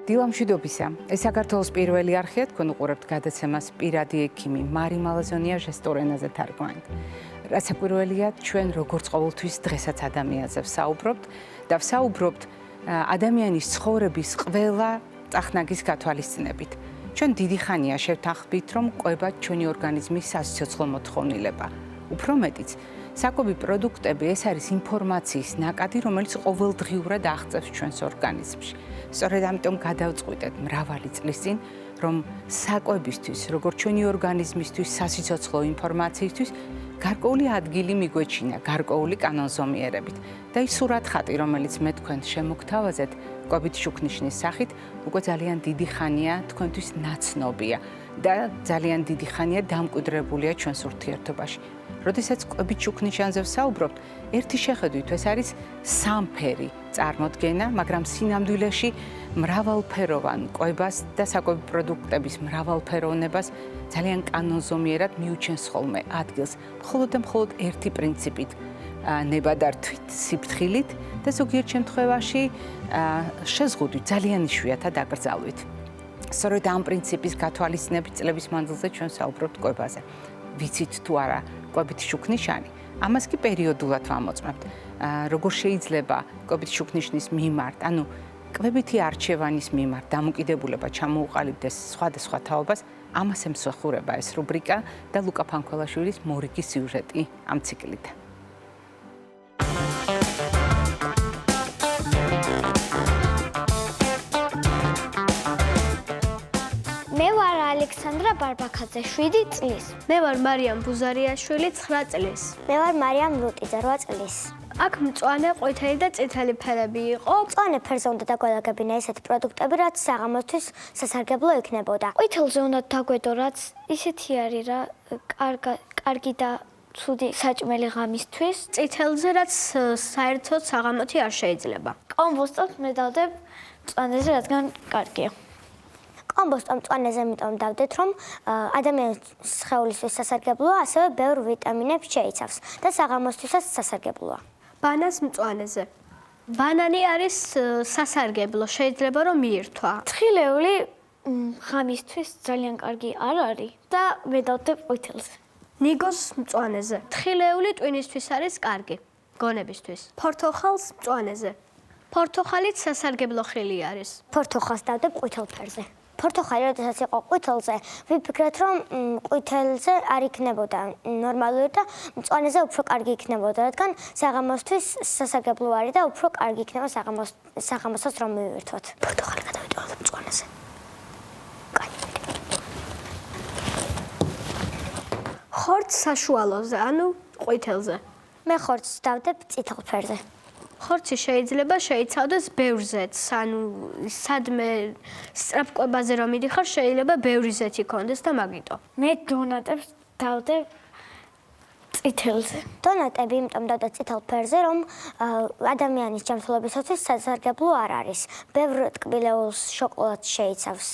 დილამშვიდობისა. ეს საქართველოს პირველი არხია, თქვენ უყურებთ გადაცემას პირადი ექიმი მარი მალაზონია ჟესტურ ენაზე თარგმნით. რაც პირველია, ჩვენ როგორც ყოველთვის დღესაც ადამიანზე ვსაუბრობთ და ვსაუბრობთ ადამიანის ცხოვრების ყველა წახნაგის გათვალისწინებით. ჩვენ დიდი ხანია შევთანხმდით, რომ ყვება ჩვენი ორგანიზმის სასიცოცხლო მოთხოვნილება. უფრო მეტიც, საკვები პროდუქტები ეს არის ინფორმაციის ნაკადი, რომელიც ყოველდღიურად აღწევს ჩვენს ორგანიზმში. სწორედ ამიტომ გადავწყვიტეთ მრავალი წლის წინ, რომ საკვებისთვის, როგორც ჩვენი ორგანიზმისთვის, სასიცოცხლო ინფორმაციისთვის გარკვეული ადგილი მიგვეჩინა, გარკვეული კანონზომიერებით. და ის სურათხატი, რომელიც მე თქვენ შემოგთავაზეთ, კვებით შუქნიშნის სახით, უკვე ძალიან დიდი ხანია თქვენთვის ნაცნობია და ძალიან დიდი ხანია დამკვიდრებულია ჩვენს ურთიერთობაში. როდესაც კვებით შუქნიშანზე ვსაუბრობთ, ერთი შეხედვით ეს არის სამფერი წარმოდგენა, მაგრამ სინამდვილეში მრავალფეროვან კვებას და საკვები პროდუქტების მრავალფეროვნებას ძალიან კანონზომიერად მიუჩენს ხოლმე ადგილს, მხოლოდ და მხოლოდ ერთი პრინციპით, ნებადართვით, სიფრთხილით და ზოგიერთ შემთხვევაში შეზღუდვით, ძალიან იშვიათად აკრძალვით. სწორედ ამ პრინციპის გათვალისწინებით წლების მანძილზე ჩვენ საუბრობთ კვებაზე. ვიცით თუ არა კვებით შუქნიშანი, ამას კი პერიოდულად ვამოწმებთ. როგორ შეიძლება კვებით შუქნიშნის მიმართ, ანუ კვებითი არჩევანის მიმართ დამოკიდებულება ჩამოუყალიბდეს სხვადასხვა თაობას, ამას ემსახურება ეს რუბრიკა და ლუკა ფანქველაშვილის მორიგი სიუჟეტი ამ ციკლიდან. მე ვარ ალექსანდრა ბარბაქაძე 7 წლის. მე ვარ მარიამ ბუზარიაშვილი 9 წლის. მე ვარ მარიამ ლუტიძე 8 წლის. აქ მწვანე, ყვითელი და წითელი ფერები იყო. მწვანე ფერზე უნდა დაგვედეგებინა ესეთი პროდუქტები, რაც საღამოსთვის სასარგებლო იქნებოდა. ყვითელზე უნდა დაგვედო, რაც ისეთი არის რა, კარგი და ცუდი საჭმელი ღამისთვის. წითელზე, რაც საერთოდ საღამოთი არ შეიძლება. კომბოსტს მე დავდებ მწვანეზე, რადგან კარგია. კომბოსტს მწვანეზე იმიტომ დავდეთ, რომ ადამიანის სხეულისთვის სასარგებლოა, ასევე ბევრ ვიტამინებს შეიცავს და საღამოსთვისაც სასარგებლოა. ბანანს მწვანეზე. ბანანი არის სასარგებლო, შეიძლება რომ მიირთვა. თხილეული ღამისთვის ძალიან კარგი არ არის და მე დავდებ ყვითელზე. ნიგოს მწვანეზე. თხილეული ტვინისთვის არის კარგი, გონებისთვის. ფორთოხალს მწვანეზე. ფორთოხალიც სასარგებლო ხილი არის. ფორთოხალს დავდებ ყვითელ ფერზე. ფორთოხალი, როდესაც იყო ყვითელზე, ვიფიქრეთ, რომ ყვითელზე არ იქნებოდა ნორმალური და მწვანეზე უფრო კარგი იქნებოდა, რადგან საღამოსთვის სასარგებლო არის და უფრო კარგი იქნება საღამოსაც რომ მივირთვათ. ფორთოხალი გადავიტოვოთ მწვანეზე. ხორცს საშუალოზე, ანუ ყვითელზე. მე ხორცს დავდებ წითელ ფერზე. ხორცი შეიძლება შეიცავდეს ბევრ ზეთს, ანუ სადმე სწრაფკვებაზე რომ მიდიხარ, შეიძლება ბევრი ზეთი ქონდეს და მაგიტო. მე დონატებს დავდებ წითელზე. დონატები იმიტომ დავდებ წითელ ფერზე, რომ ადამიანის ჯანმრთელობისათვის სასარგებლო არ არის. ბევრ ტკბილეულს შოკოლადს შეიცავს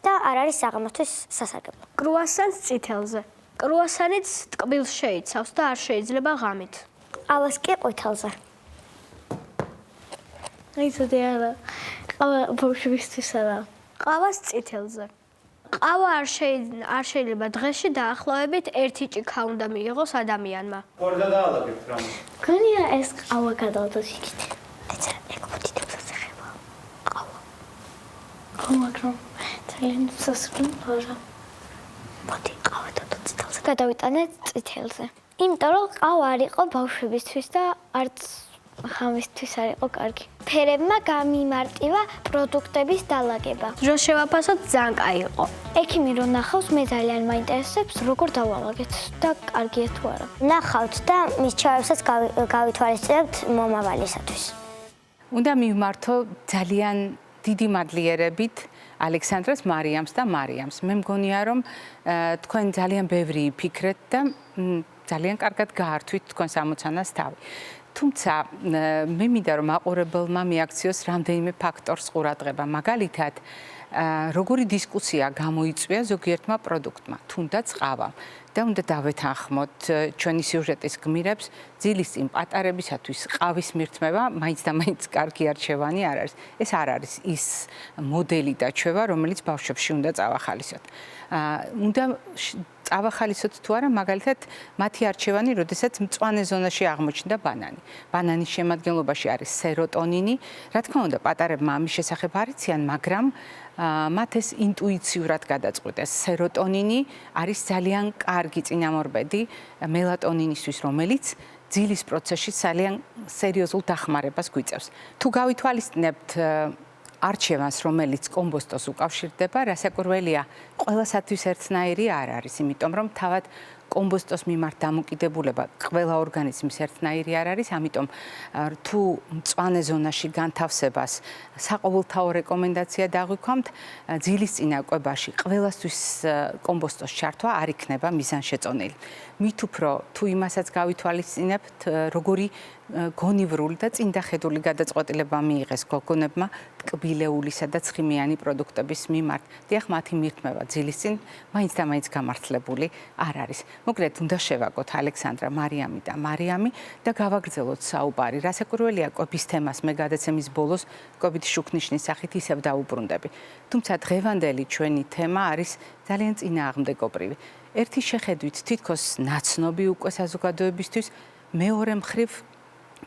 და არ არის საღამოსთვის სასარგებლო. კრუასანს წითელზე. კრუასანიც ტკბილს შეიცავს და არ შეიძლება ღამით. ყავას კი ყვითელზე. იცოდე არა. ყავა ბავშვისთვის არა. ყავას წითელზე. ყავა არ შეიძლება დღეში დაახლოებით 1 ჭიქა უნდა მიიღოს ადამიანმა. ხორდა დაალაგებთ რა. გონია ეს ყავა გადავდოთ იქით. ეცა ეგ ფუთითებს ეხება. ყავა. მაგრამ ძალიან სასწრაფო არა. მოდი ყავა დავდოთ წითელზე. გადავიტანეთ წითელზე. იმიტომ რომ ყავა არ იყო ბავშვებისთვის და არც ღამისთვის არ იყო კარგი. ფერებმა გამიმარტივა პროდუქტების დალაგება. რო შევაფასოთ ძალიან კაი იყო. ექიმი რო ნახავს, მე ძალიან მაინტერესებს როგორ დავალაგეთ და კარგია თუ არა. ნახავთ და მის ჩავებსაც გავითვალისწინებთ მომავალისათვის. უნდა მივმართო ძალიან დიდი მადლიერებით ალექსანდრას, მარიამს და მარიამს. მე მგონია რომ თქვენ ძალიან ბევრი ფიქრეთ და ძალიან კარგად გაართვით თქვენს ამოცანას თავი. თუმცა მე მინდა რომ მაყურებელმა მიაქციოს რამდენიმე ფაქტორს ყურადღება. მაგალითად, როგორი დისკუსია გამოიწვია ზოგიერთმა პროდუქტმა, თუნდაც ყავამ. და უნდა დავეთანხმოთ ჩვენი სიუჟეტის გმირებს ძილის წინ პატარებისათვის ყავის მირთმევა მაინც და მაინც კარგი არჩევანი არ არის. ეს არ არის ის მოდელი და ჩვევა, რომელიც ბავშვებში უნდა წავახალისოთ. უნდა წავახალისოთ თუ არა, მაგალითად, მათი არჩევანი, როდესაც მწვანე ზონაში აღმოჩნდა ბანანი. ბანანის შემადგენლობაში არის სეროტონინი. რა თქმა უნდა, პატარებმა ამის შესახებ არ იციან, მაგრამ მათ ეს ინტუიციურად გადაწყვიტეს. სეროტონინი არის ძალიან კარგი წინამორბედი მელატონინისთვის, რომელიც ძილის პროცესში ძალიან სერიოზულ დახმარებას გვიწევს. თუ გავითვალისწინებთ არჩევანს, რომელიც კომბოსტოს უკავშირდება, რასაკვირველია, ყველასათვის ერთნაირი არ არის, იმიტომ რომ თავად კომბოსტოს მიმართ დამოკიდებულება ყველა ორგანიზმის ერთნაირი არ არის, ამიტომ თუ მწვანე ზონაში განთავსებას საყოველთაო რეკომენდაცია დაგვიქვამთ, ძილის წინაკვებაში ყველასთვის კომბოსტოს ჩართვა არ იქნება მიზანშეწონილი. მით უფრო თუ იმასაც გავითვალისწინებთ, როგორი გონივრული და წინდახედული გადაწყვეტილება მიიღეს გოგონებმა ტკბილეულისა და ცხიმიანი პროდუქტების მიმართ. დიახ, მათი მირთმევა ძილის წინ მაინც და მაინც გამართლებული არ არის. მოკლედ, უნდა შევაგოთ ალექსანდრა, მარიამი და მარიამი და გავაგრძელოთ საუბარი. რასაკვირველია, კვების თემას მე გადაცემის ბოლოს კვებით შუქნიშნის სახით ისევ დაუბრუნდები. თუმცა დღევანდელი ჩვენი თემა არის ძალიან წინააღმდეგობრივი. ერთი შეხედვით თითქოს ნაცნობი უკვე საზოგადოებისთვის, მეორე მხრივ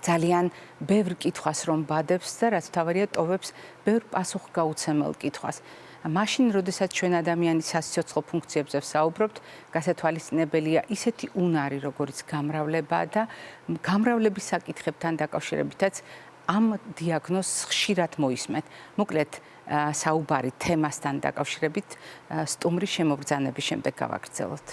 ძალიან ბევრ კითხვას რომ ბადებს და რაც თავარია ტოვებს ბევრ პასუხგაუცემელ კითხვას. მაშინ, როდესაც ჩვენ ადამიანის სასიცოცხლო ფუნქციებზე ვსაუბრობთ, გასათვალისწინებელია ისეთი უნარი, როგორც გამრავლება და გამრავლების საკითხებთან დაკავშირებითაც ამ დიაგნოზს ხშირად მოისმენთ. მოკლედ, საუბარი თემასთან დაკავშირებით სტუმრის შემოგბრძანების შემდეგ გავაგრძელოთ.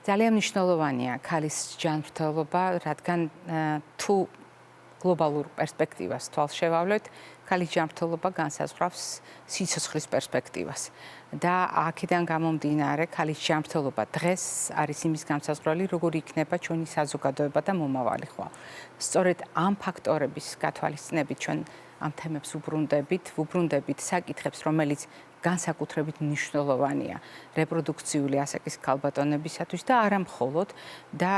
ძალიან მნიშვნელოვანია ქალის ჯანმრთელობა, რადგან თუ გლობალურ პერსპექტივას თვალს შევავლეთ, ქალის ჯანმრთელობა განსაზღვრავს სიცოცხლის პერსპექტივას. და აქედან გამომდინარე, ქალის ჯანმრთელობა დღეს არის იმის განსაზღვრელი, როგორი იქნება ჩვენი საზოგადოება და მომავალი ხვალ. სწორედ ამ ფაქტორების გათვალისწინებით ჩვენ ამ თემებს ვუბრუნდებით საკითხებს, რომელიც განსაკუთრებით მნიშვნელოვანია რეპროდუქციული ასაკის ქალბატონებისათვის და არა მხოლოდ და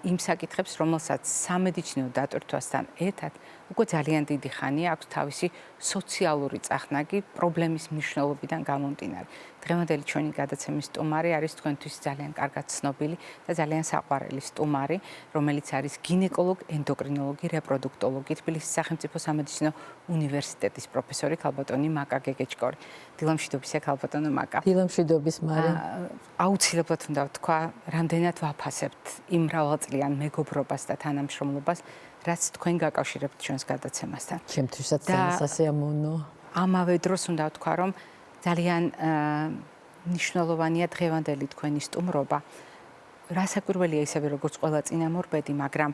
იმ საკითხებს, რომელსაც სამედიცინო დატვირთვასთან ერთად უკვე ძალიან დიდი ხანია აქვს თავისი სოციალური წახნაგი პრობლემის მნიშვნელობიდან გამომდინარე. დღევანდელი ჩვენი გადაცემის სტუმარი არის თქვენთვის ძალიან კარგად ცნობილი და ძალიან საყვარელი სტუმარი, რომელიც არის გინეკოლოგი, ენდოკრინოლოგი, რეპროდუქტოლოგი, თბილისის სახელმწიფო სამედიცინო უნივერსიტეტის პროფესორი ქალბატონი მაკა გეგეჭკორი. დილამშვიდობისა ქალბატონო მაკა. დილამშვიდობის მარი. აუცილებლად უნდა ვთქვა, რამდენად ვაფასებთ იმ მრავალწლიან მეგობრობას და თანამშრომლობას, რაც თქვენ გაკავშირებთ ჩვენს გადაცემასთან. ჩემთვისაც ძალიან სასიამოვნო. ამავე დროს უნდა ვთქვა, რომ ძალიან მნიშვნელოვანია დღევანდელი თქვენი სტუმრობა. რასაკვირველია ისევე როგორც ყველა წინამორბედი, მაგრამ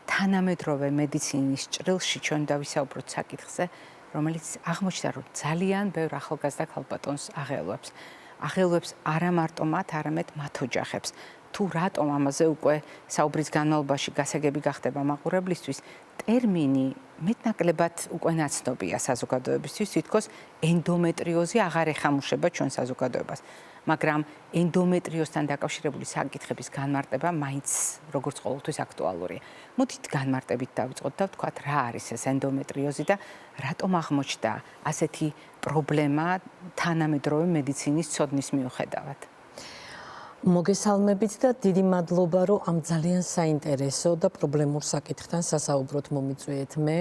თანამედროვე მედიცინის ჭრილში ჩვენ დავისაუბროთ საკითხზე, რომელიც აღმოჩნდა, რომ ძალიან ბევრ ახალგაზრდა ქალბატონს აღელვებს. აღელვებს არა მარტო მათ, არამედ მათ ოჯახებს. თუ რატომ ამაზე უკვე საუბრის განმავლობაში გასაგები გახდება მაყურებლისთვის, ტერმინი მეტნაკლებად უკვე ნაცნობია საზოგადოებისთვის, თითქოს ენდომეტრიოზი აღარ ეხამუშება ჩვენ საზოგადოებას. მაგრამ ენდომეტრიოზთან დაკავშირებული საკითხების განმარტება მაინც როგორც ყოველთვის აქტუალურია. მოდით განმარტებით დავიწყოთ და ვთქვათ, რა არის ეს ენდომეტრიოზი და რატომ აღმოჩნდა ასეთი პრობლემა თანამედროვე მედიცინის ცოდნის მიუხედავად. მოგესალმებით და დიდი მადლობა, რომ ამ ძალიან საინტერესო და პრობლემურ საკითხთან სასაუბროთ მომიწვიეთ მე.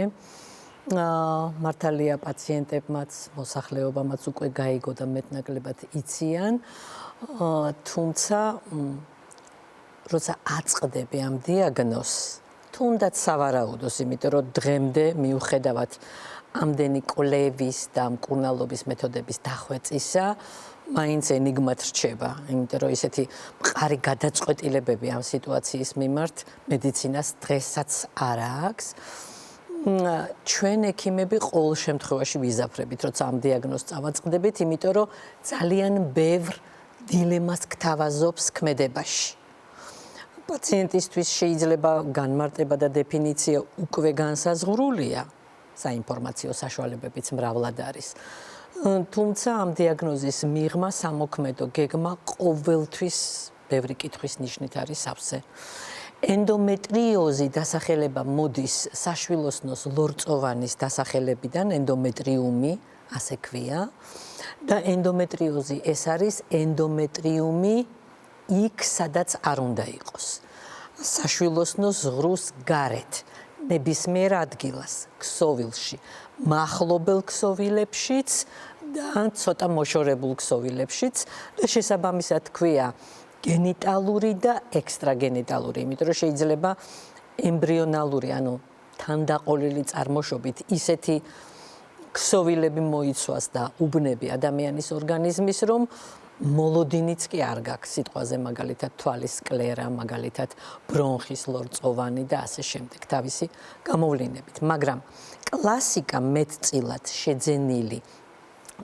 მართალია პაციენტებმაც, მოსახლეობამაც უკვე გაიგო და მეტნაკლებად იციან, თუმცა როცა აწყდები ამ დიაგნოზს, თუნდაც სავარაუდოს, იმიტომ რომ დღემდე მიუხედავად ამდენი კვლევის და მკურნალობის მეთოდების დახვეწისა, მაინც ენიგმად რჩება, იმიტომ რომ ისეთი მყარი გადაწყვეტილებები ამ სიტუაციის მიმართ მედიცინას დღესაც არ აქვს. ჩვენ ექიმები ყოველ შემთხვევაში ვიზაფრებით, როცა ამ დიაგნოზს წავაწყდებით, იმიტომ რომ ძალიან ბევრ დილემას გთავაზობს ქმედებაში. პაციენტისთვის შეიძლება განმარტება და დეფინიცია უკვე განსაზღვრულია, საინფორმაციო საშუალებებიც მრავლად არის. თუმცა ამ დიაგნოზის მიღმა სამოქმედო გეგმა ყოველთვის ბევრი კითხვის ნიშნით არის სავსე. ენდომეტრიოზი დასახელება მოდის საშვილოსნოს ლორწოვანის დასახელებიდან, ენდომეტრიუმი, ასე ქვია. და ენდომეტრიოზი ეს არის ენდომეტრიუმი იქ, სადაც არ უნდა იყოს. საშვილოსნოს ზღრუს გარეთ, ნებისმიერ ადგილას, ქსოვილში, მახლობელ ქსოვილებშიც და ცოტა მოშორებულ ქსოვილებშიც და შესაბამისად ქვია გენიტალური და ექსტრაგენიტალური, იმიტომ რომ შეიძლება ემბრიონალური, ანუ თანდაყოლილი წარმოშობით ისეთი ქსოვილები მოიცვას და უბნები ადამიანის ორგანიზმის, რომ მოლოდინიც კი არ გაქვს, სიტყვაზე მაგალითად თვალის სკლერა, მაგალითად ბრონხის ლორწოვანი და ასე შემდეგ, თავისი გამოვლინებით. მაგრამ კლასიკა მეტწილად შეძენილი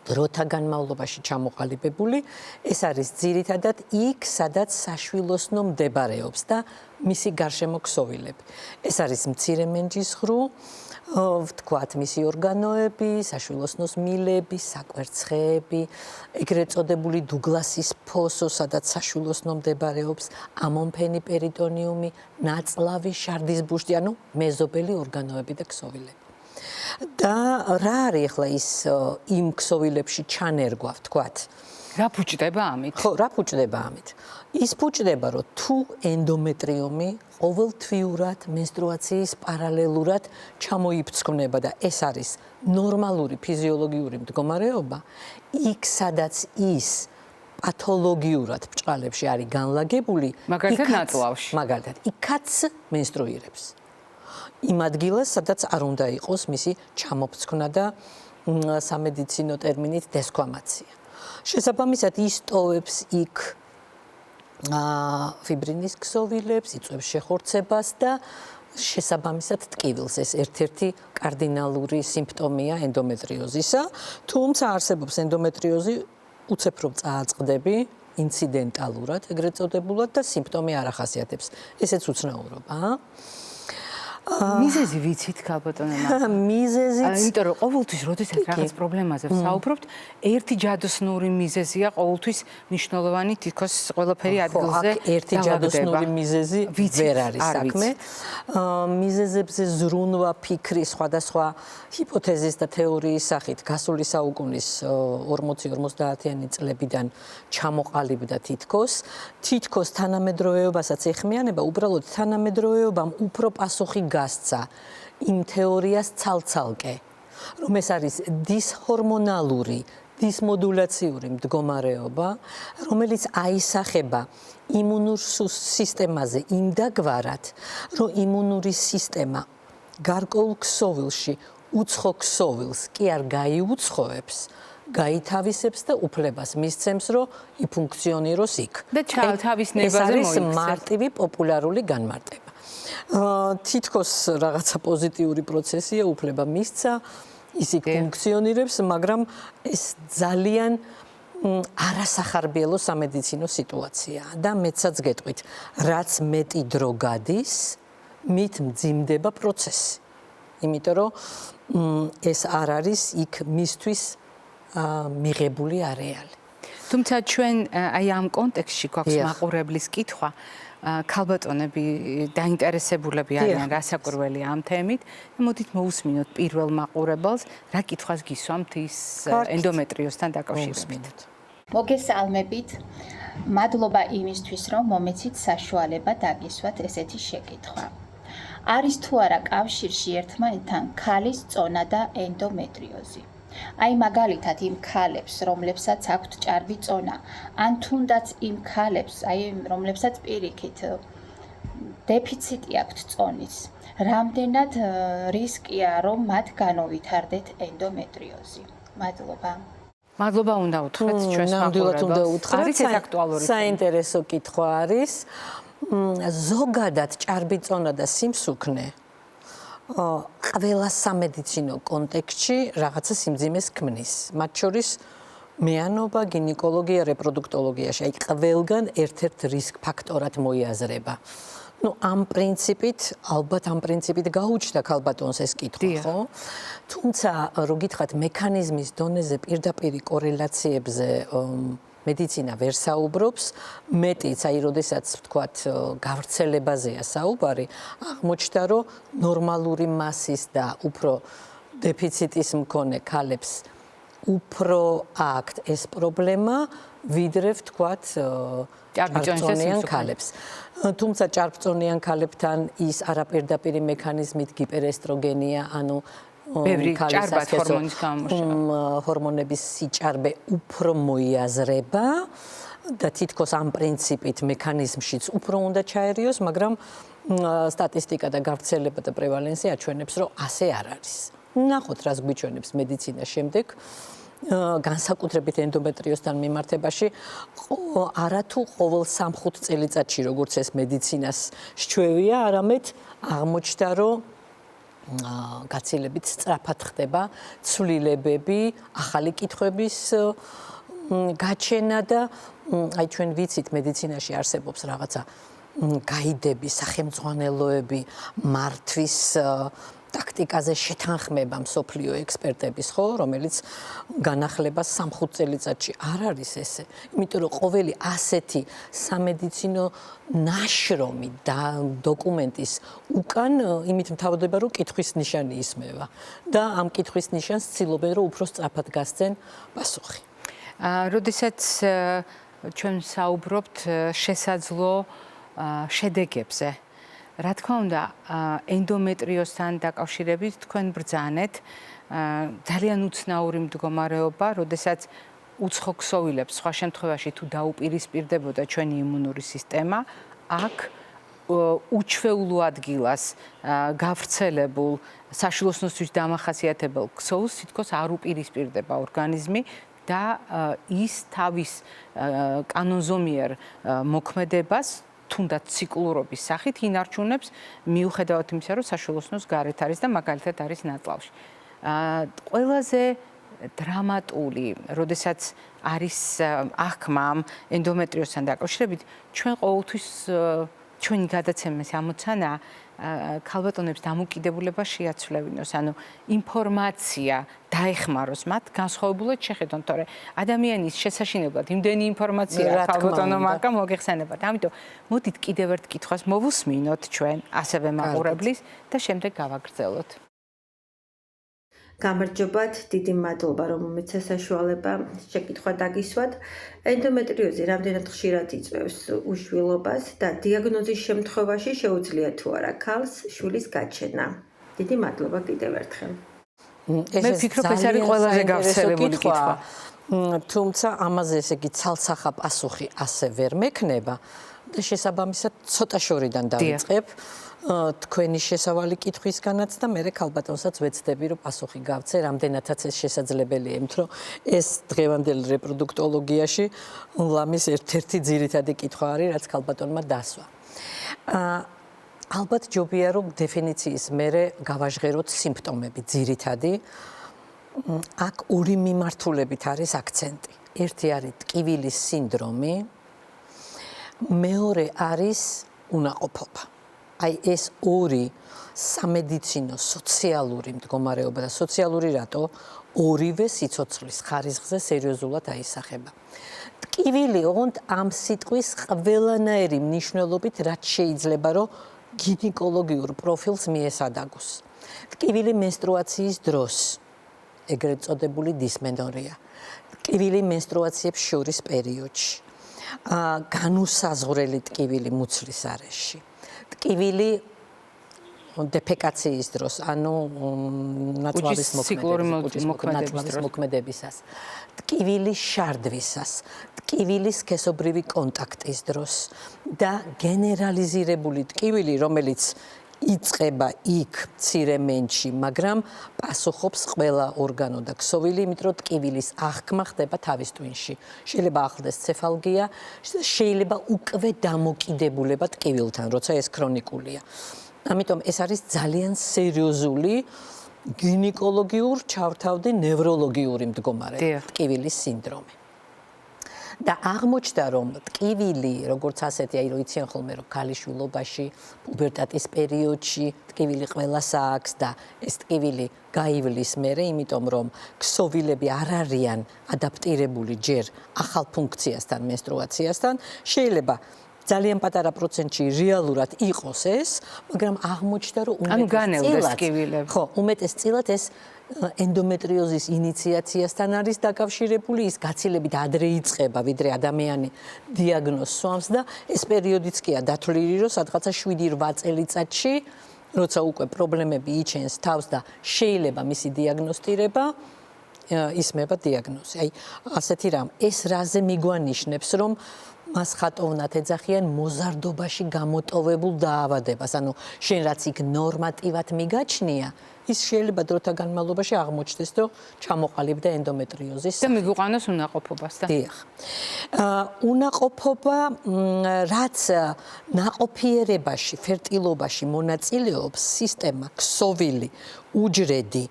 დროთა განმავლობაში ჩამოყალიბებული, ეს არის ძირითადად იქ, სადაც საშვილოსნო მდებარეობს და მისი გარშემო ქსოვილები. ეს არის მცირე მენჯისღრუ, ვთქვათ, მისი ორგანოები, საშვილოსნოს მილები, საკვერცხეები, ეგრეთ წოდებული დუგლასის ფოსო, სადაც საშვილოსნო მდებარეობს, ამონფენი პერიტონიუმი, ნაწლავი შარდის ბუშტი, ანუ მეზობელი ორგანოები და ქსოვილები. და რა არის ახლა ის იმ ქსოვილებში ჩანერგვა, ვთქვათ? რა ფუჭდება ამით? ხო, რა ფუჭდება ამით? ის ფუჭდება, რომ თუ ენდომეტრიუმი ყოველთვიურად მენსტრუაციის პარალელურად ჩამოიფრცხნება და ეს არის ნორმალური ფიზიოლოგიური მდგომარეობა, იქ სადაც ის პათოლოგიურად ბჭყალებში არის განლაგებული, მაგალითად ნაწლავში. მაგალითად, იქაც მენსტრუირებს. იმ ადგილას, სადაც არ უნდა იყოს მისი ჩამოფრცხნა და სამედიცინო ტერმინით დესკვამაცია. შესაბამისად ის ტოვებს იქ ფიბრინის ქსოვილებს, იწვევს შეხორცებას და შესაბამისად ტკივილს. ეს ერთ-ერთი კარდინალური სიმპტომია ენდომეტრიოზისა, თუმცა არსებობს ენდომეტრიოზი უცებრო წააწყდები ინციდენტალურად, ეგრეთ წოდებულად და სიმპტომი არ ახასიათებს. ესეც უცნაურობაა. მიზეზი ვიცით ქალბატონო? მიზეზიც, იმიტომ რომ ყოველთვის როდესაც რაღაც პრობლემაზე ვსაუბრობთ, ერთი ჯადოსნური მიზეზია ყოველთვის მნიშვნელოვანი, თითქოს ყველაფერი ადგილზე. ერთი ჯადოსნური მიზეზი ვერ არის საქმე. მიზეზებზე ზრუნვა ფიქრი სხვადასხვა ჰიპოთეზის და თეორიის სახით გასული საუკუნის 40-50-იანი წლებიდან ჩამოყალიბდა თითქოს თანამედროვეობასაც ეხმიანება, უბრალოდ თანამედროვეობამ უფრო პასუხი გასცა იმ თეორიას ცალ-ცალკე, რომ ეს არის დისჰორმონალური, დისმოდულაციური მდგომარეობა, რომელიც აისახება იმუნურ სისტემაზე იმდაგვარად, რომ იმუნური სისტემა გარკვეულ ქსოვილში უცხო ქსოვილს კი არ გაიუცხოებს, გაითავისებს და უფლებას მისცემს, რომ იფუნქციონიროს იქ. და თავისნებაზე მოიქცეს. ეს არის მარტივი პოპულარული განმარტება. თითქოს რაღაცა პოზიტიური პროცესია, უფლება მისცა, ის იქ ფუნქციონირებს, მაგრამ ეს ძალიან არასახარბიელო სამედიცინო სიტუაციაა და მეცაც გეტყვით, რაც მეტი დრო გადის, მით მძიმდება პროცესი. იმიტომ რომ ეს არ არის იქ მისთვის მიღებული არეალი. თუმცა ჩვენ აი ამ კონტექსტში გვაქვს მაყურებლის კითხვა, ქალბატონები დაინტერესებულები არიან რასაკვირველია ამ თემით და მოდით მოусმინოთ პირველ მაყურებელს, რა კითხვას გისვამთ ის ენდომეტრიოზთან დაკავშირებით. მოგესალმებით. მადლობა იმისთვის, რომ მომეცით საშუალება დაგისვათ ესეთი შეკითხვა. არის თუ არა კავშირში ერთმანეთთან ქალის წონა და ენდომეტრიოზი? აი მაგალითად იმ ქალებს, რომლებსაც აქვთ ჭარბი წონა, ან თუნდაც იმ ქალებს, აი რომლებსაც პირიქით დეფიციტი აქვთ წონის, რამდენად რისკია, რომ მათ განოვითარდეთ ენდომეტრიოზი? მადლობა. მადლობა უნდა უთხრეთ ჩვენს მაყურებელს. არის ეს აქტუალური? საინტერესო კითხვა არის. ზოგადად ჭარბი წონა და სიმსუქნე ყველა სამედიცინო კონტექსტში რაღაცა სიმძიმეს ქმნის. მათ შორის მეანობა, გინეკოლოგია, რეპროდუქტოლოგიაში, აი ყველგან ერთ-ერთ რისკ ფაქტორად მოიაზრება. ამ პრინციპით, ალბათ ამ პრინციპით გაუჩნდა ქალბატონს ეს კითხვა, ხო? თუმცა, რო გითხრათ მექანიზმის დონეზე პირდაპირი კორელაციებზე მედიცინა ვერ საუბრობს, მეტიც, აი, როდესაც ვთქვათ, გავრცელებაზეა საუბარი, აღმოჩნდა, რომ ნორმალური მასის და უფრო დეფიციტის მქონე ქალებს უფრო აქვთ ეს პრობლემა, ვიდრე ვთქვათ, ჭარბწონიან ქალებს. თუმცა ჭარბწონიან ქალებთან ის არაპირდაპირი მექანიზმით გიპერესტროგენია, ანუ ბევრი ჭარბად ჰორმონის გამოშვა. ჰორმონების სიჭარბე უფრო მოიაზრება და თითქოს ამ პრინციპით მექანიზმშიც უფრო უნდა ჩაერიოს, მაგრამ სტატისტიკა და გავრცელება და პრევალენსია აჩვენებს, რომ ასე არ არის. ნახოთ, რას გვიჩვენებს მედიცინა შემდეგ. განსაკუთრებით ენდომეტრიოზთან მიმართებაში არათუ ყოველ 3-5 წელიწადში, როგორც ეს მედიცინას სჩვევია, არამედ აღმოჩნდა, რომ გაცილებით სწრაფად ხდება ცვლილებები, ახალი კითხვების გაჩენა და აი ჩვენ ვიცით მედიცინაში არსებობს რაღაცა გაიდები, სახელმძღვანელოები, მართვის ტაქტიკაზე შეთანხმება მსოფლიო ექსპერტების, ხო, რომელიც განახლება 3-5 წელიწადში არ არის ესე. იმიტომ რომ ყოველი ასეთი სამედიცინო ნაშრომი და დოკუმენტის უკან იმით მთავრდება, რომ კითხვის ნიშანი ისმევა და ამ კითხვის ნიშანს ცდილობენ, რომ უფრო სწრაფად გასცენ პასუხი. როდესაც ჩვენ საუბრობთ შესაძლო შედეგებზე, რა თქმა უნდა, ენდომეტრიოზთან დაკავშირებით თქვენ ბრძანეთ ძალიან უცნაური მდგომარეობა, როდესაც უცხო ქსოვილებს სხვა შემთხვევაში თუ დაუპირისპირდებოდა ჩვენი იმუნური სისტემა, აქ უჩვეულო ადგილას გავრცელებულ საშვილოსნოსთვის დამახასიათებელ ქსოვილს თითქოს არ უპირისპირდება ორგანიზმი და ის თავის კანონზომიერ მოქმედებას თუნდაც ციკლურობის სახით ინარჩუნებს მიუხედავად იმისა, რომ საშვილოსნოს გარეთ არის და მაგალითად არის ნაწლავში. ყველაზე დრამატული, როდესაც არის აღქმა ენდომეტრიოზთან დაკავშირებით, ჩვენ ყოველთვის ჩვენი გადაცემის ამოცანა ქალბატონებს დამოკიდებულება შეაცვლევინოს, ანუ ინფორმაცია დაეხმაროს მათ განსხვავებულად შეხედონ, თორე ადამიანის შესაშინებლად იმდენი ინფორმაცია ქალბატონო მაგა მოგეხსენებათ. ამიტომ მოდით კიდევ ერთ კითხვას მოვუსმინოთ ჩვენ ასევე მაყურებლის და შემდეგ გავაგრძელოთ. გამარჯობათ, დიდი მადლობა, რომ მომეცა საშუალება შეკითხვა დაგისვათ. ენდომეტრიოზი რამდენად ხშირად იწვევს უშვილობას და დიაგნოზის შემთხვევაში შეუძლია თუ არა ქალს შვილის გაჩენა. დიდი მადლობა კიდევ ერთხელ. მე ვფიქრობ, ეს არის ყველაზე გავრცელებული კითხვა. თუმცა ამაზე ესე იგი ცალსახა პასუხი ასე ვერ მექნება და შესაბამისად ცოტა შორიდან დავიწყებ. თქვენი შესავალი კითხვისგანაც და მე ქალბატონსაც ვეცდები, რომ პასუხი გავცე, რამდენადაც ეს შესაძლებელია, იმიტომ რომ ეს დღევანდელ რეპროდუქტოლოგიაში ლამის ერთ-ერთი ძირითადი კითხვა არის, რაც ქალბატონმა დასვა. ალბათ ჯობია, რომ დეფინიციის მერე გავაჟღეროთ სიმპტომები ძირითადი. აქ ორი მიმართულებით არის აქცენტი. ერთი არის ტკივილის სინდრომი, მეორე არის უნაყოფობა. აი ეს ორი სამედიცინო სოციალური მდგომარეობა და სოციალური რატო ორივე სიცოცხლის ხარისხზე სერიოზულად აისახება. ტკივილი ოღონდ ამ სიტყვის ყველანაირი მნიშვნელობით რაც შეიძლება რომ გინეკოლოგიურ პროფილს მიესადაგოს. ტკივილი მენსტრუაციის დროს, ეგრეთ წოდებული დისმენორია. ტკივილი მენსტრუაციებს შორის პერიოდში. განუსაზღვრელი ტკივილი მუცლის არეში. ტკივილი დეფეკაციის დროს, ანუ ნაწლავის მოქმედებისას, ტკივილი შარდვისას, ტკივილი სქესობრივი კონტაქტის დროს და გენერალიზირებული ტკივილი, რომელიც იწყება იქ მცირე მენჩი, მაგრამ პასუხობს ყველა ორგანო და ქსოვილი, იმიტომ რომ ტკივილის აღქმა ხდება თავის ტვინში. შეიძლება ახლდეს ცეფალგია, შეიძლება უკვე დამოკიდებულება ტკივილთან, როცა ეს ქრონიკულია. ამიტომ ეს არის ძალიან სერიოზული გინეკოლოგიურ, ჩავთავდი ნევროლოგიური მდგომარეობა, ტკივილის სინდრომი. და აღმოჩნდა რომ ტკივილი როგორც ასეთი აი რომ იციან ხოლმე რომ ქალიშვილობაში პუბერტატის პერიოდში ტკივილი ყველას აქვს და ეს ტკივილი გაივლის მერე იმიტომ რომ ქსოვილები არ არიან ადაპტირებული ჯერ ახალ ფუნქციასთან მენსტრუაციასთან შეიძლება ძალიან პატარა პროცენტში რეალურად იყოს ეს მაგრამ აღმოჩნდა რომ უმეტესწილად ეს ენდომეტრიოზის ინიციაციასთან არის დაკავშირებული, ის გაცილებით ადრე იწყება, ვიდრე ადამიანი დიაგნოზს სვამს და ეს პერიოდიც კია დათვლილი, რომ სადღაცა 7-8 წელიწადში, როცა უკვე პრობლემები იჩენს თავს და შეიძლება მისი დიაგნოსტირება, ისმება დიაგნოზი. აი, ასეთი რამ, ეს რაზე მიგვანიშნებს, რომ მას ხატოვნად ეძახიან მოზარდობაში გამოტოვებულ დაავადებას. ანუ შენ რაც იქ ნორმატივად მიგაჩნია, ის შეიძლება დროთა განმავლობაში აღმოჩნდეს, რომ ჩამოყალიბდა ენდომეტრიოზის. და მიგვიყვანოს უნაყოფობასთან. დიახ. უნაყოფობა, რაც ნაყოფიერებაში, ფერტილობაში მონაწილეობს, სისტემა, ქსოვილი, უჯრედი,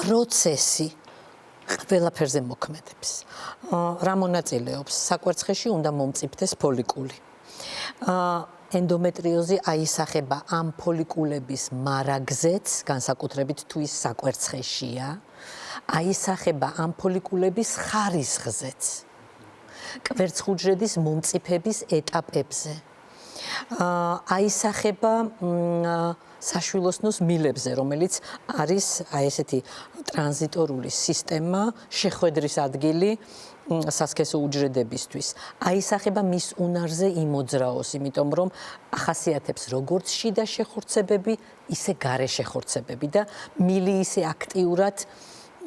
პროცესი ყველაფერზე მოქმედებს. რა მონაწილეობს? საკვერცხეში უნდა მომწიფდეს ფოლიკული. ენდომეტრიოზი აისახება ამ ფოლიკულების მარაგზეც, განსაკუთრებით თუ ის საკვერცხეშია, აისახება ამ ფოლიკულების ხარისხზეც. კვერცხუჯრედის მომწიფების ეტაპებზე. აისახება საშვილოსნოს მილებზე, რომელიც არის აი ესეთი ტრანზიტორული სისტემა, შეხვედრის ადგილი სასქესო უჯრედებისთვის. აისახება მის უნარზე იმოძრაოს, იმიტომ რომ ახასიათებს როგორც შიდა შეხორცებები, ისე გარე შეხორცებები და მილი ისე აქტიურად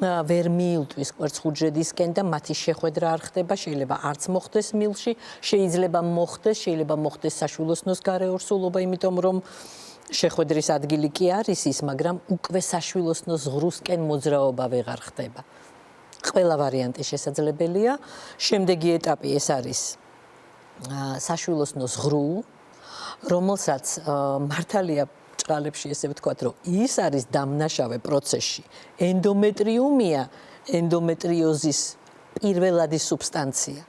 ვერ მიილტვის კვერცხუჯრედისკენ და მათი შეხვედრა არ ხდება, შეიძლება არც მოხდეს მილში, შეიძლება მოხდეს საშვილოსნოს გარე ორსულობა, იმიტომ რომ შეხვედრის ადგილი კი არის ის, მაგრამ უკვე საშვილოსნოს ღრუსკენ მოძრაობა ვეღარ ხდება. ყველა ვარიანტი შესაძლებელია. შემდეგი ეტაპი ეს არის საშვილოსნოს ღრუ, რომელსაც მართალია ჭყალებში ესე ვთქვათ, რომ ის არის დამნაშავე პროცესში. ენდომეტრიუმია ენდომეტრიოზის პირველადი სუბსტანცია.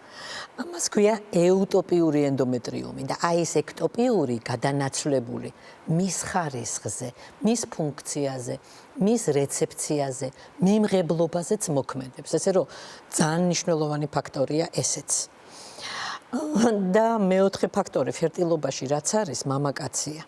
ამას ქვია ეუტოპიური ენდომეტრიუმი და აი ეს ექტოპიური გადანაცვლებული მის ხარისხზე, მის ფუნქციაზე, მის რეცეფციაზე, მიმღებლობაზეც მოქმედებს. ესე რომ ძალიან მნიშვნელოვანი ფაქტორია ესეც. და მეოთხე ფაქტორი ფერტილობაში რაც არის მამაკაცია.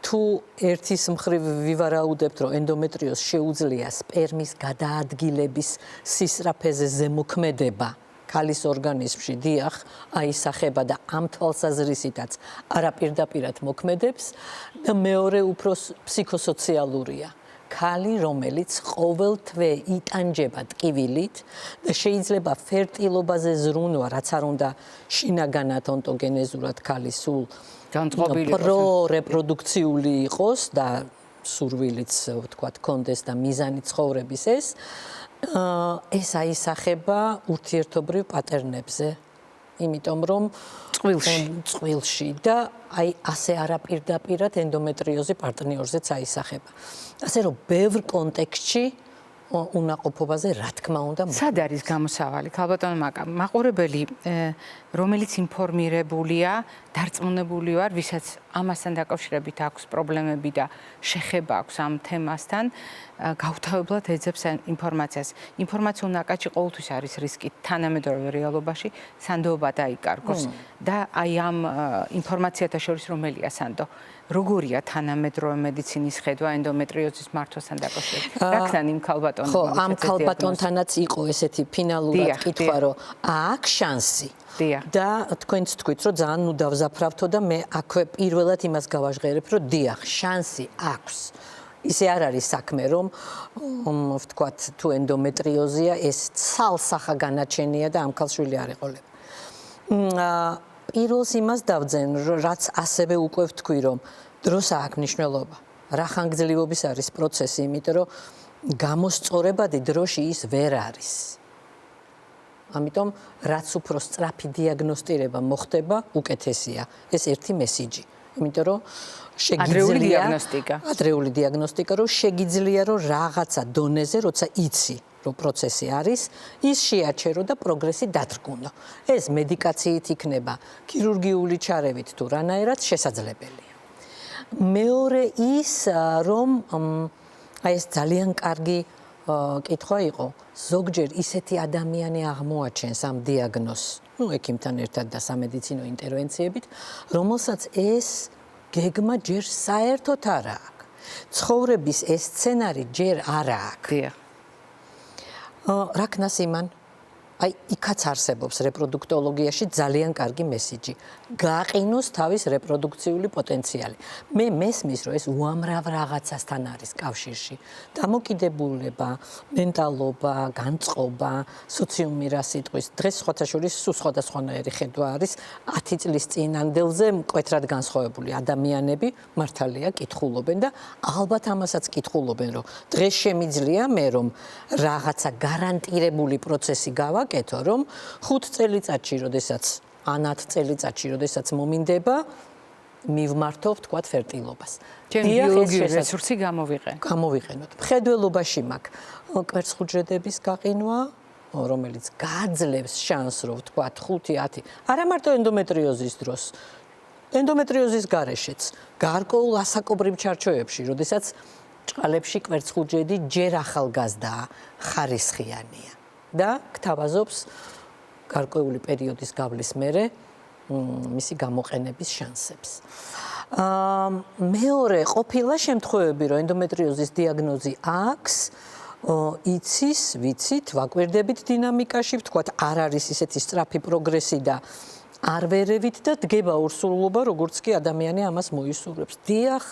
თუ ერთის მხრივ ვივარაუდებთ, რომ ენდომეტრიოზს შეუძლია სპერმის გადაადგილების სისწრაფეზე ზემოქმედება ქალის ორგანიზმში, დიახ, აისახება და ამ თვალსაზრისითაც არაპირდაპირად მოქმედებს და მეორე უფრო ფსიქოსოციალურია. ქალი, რომელიც ყოველ თვე იტანჯება ტკივილით და შეიძლება ფერტილობაზე ზრუნვა, რაც არ უნდა შინაგანად ონტოგენეზურად ქალი სულ პრორეპროდუქციული იყოს და სურვილიც ვთქვათ კონდეს და მიზანი ცხოვრების ეს აისახება ურთიერთობრივ პატერნებზე, იმიტომ რომ წყვილში და აი ასე არაპირდაპირად ენდომეტრიოზი პარტნიორზეც აისახება. ასე რომ ბევრ კონტექსტში უნაყოფობაზე რა თქმა უნდა სად არის გამოსავალი? ქალბატონო მაყურებელი, რომელიც ინფორმირებულია, დარწმუნებული ვარ, ვისაც ამასთან დაკავშირებით აქვს პრობლემები და შეხება აქვს ამ თემასთან, გაუთავებლად ეძებს ინფორმაციას. ინფორმაცია ნაკაჭი ყოველთვის არის რისკი თანამედროვე რეალობაში სანდოობა დაიკარგოს და აი ამ ინფორმაციათა შორის რომელია სანდო? როგორია თანამედროვე მედიცინის ხედვა ენდომეტრიოზის მართვასთან დაკავშირებით? რაკთან იმ ქალბატონს? ხო, ამ ქალბატონთანაც იყო ესეთი ფინალურად კითხვა, რომ აქვს შანსი. და თქვენც თქვით, რომ ძალიან ნუ დავზაფრავთო და მე აქვე პირველად იმას გავაჟღერებ, რომ დიახ, შანსი აქვს. ისე არ არის საქმე, რომ ვთქვათ, თუ ენდომეტრიოზია, ეს ცალსახა განაჩენია და ამ ქალშვილი არ ეყოლება. პირველს იმას დავძენ, რაც ასევე უკვე ვთქვი, რომ დროს აქვს მნიშვნელობა. რა ხანგრძლივობის არის პროცესი, იმიტომ რომ გამოსწორებადი დროში ის ვერ არის. ამიტომ რაც უფრო სწრაფი დიაგნოსტირება მოხდება, უკეთესია. ეს ერთი მესიჯი. იმიტომ რომ ადრეული დიაგნოსტიკა, რომ შეგიძლია რომ რაღაცა დონეზე, როცა იცი, რომ პროცესი არის, ის შეაჩერო და პროგრესი დადგუნო. ეს მედიკაციით იქნება, ქირურგიული ჩარევით თუ რანაირად შესაძლებელია. მეორე ის, რომ აი ეს ძალიან კარგი კითხვა იყო, ზოგჯერ ისეთი ადამიანი აღმოაჩენს ამ დიაგნოზს, ექიმთან ერთად და სამედიცინო ინტერვენციებით, რომელსაც ეს გეგმა ჯერ საერთოდ არ აქვს. ცხოვრების ეს სცენარი ჯერ არ აქვს. დიახ. რა ქნას იმან? აი, იქაც არსებობს რეპროდუქტოლოგიაში ძალიან კარგი მესიჯი. გააყინოს თავის რეპროდუქციული პოტენციალი. მე მესმის, რომ ეს უამრავ რაღაცასთან არის კავშირში. დამოკიდებულება, მენტალობა, განწყობა, სოციუმი რა სიტყვის. დღეს სხვათაშორის სხვადასხვანაირი ხედვა არის 10 წლის წინანდელზე მკვეთრად განსხვავებული ადამიანები მართალია კითხულობენ და ალბათ ამასაც კითხულობენ, რომ დღეს შემიძლია მე რომ რაღაცა გარანტირებული პროცესი გავაკეთო, რომ 5 წელიწადში, როდესაც ან 10 წელიწადში, როდესაც მომინდება, მივმართო ვთქვათ ფერტილობას. ბიოლოგიური რესურსი გამოვიყენოთ. მხედველობაში მაქვს კვერცხუჯრედების გაყინვა, რომელიც გაძლევს შანსს, რომ ვთქვათ 5-10, არა მარტო ენდომეტრიოზის დროს, ენდომეტრიოზის გარეშეც, გარკვეულ ასაკობრივ ჩარჩოებში, როდესაც ჭყალებში კვერცხუჯრედი ჯერ ახალგაზრდაა, ხარისხიანია და გთავაზობს გარკვეული პერიოდის გავლის მერე მისი გამოყენების შანსებს. მეორე ყოფილა შემთხვევები, რომ ენდომეტრიოზის დიაგნოზი აქვს, იცის, ვიცით, ვაკვირდებით დინამიკაში, ვთქვათ, არ არის ისეთი სწრაფი პროგრესი და არ ვერევით და დგება ურსულობა, როგორც კი ადამიანი ამას მოისურვებს. დიახ,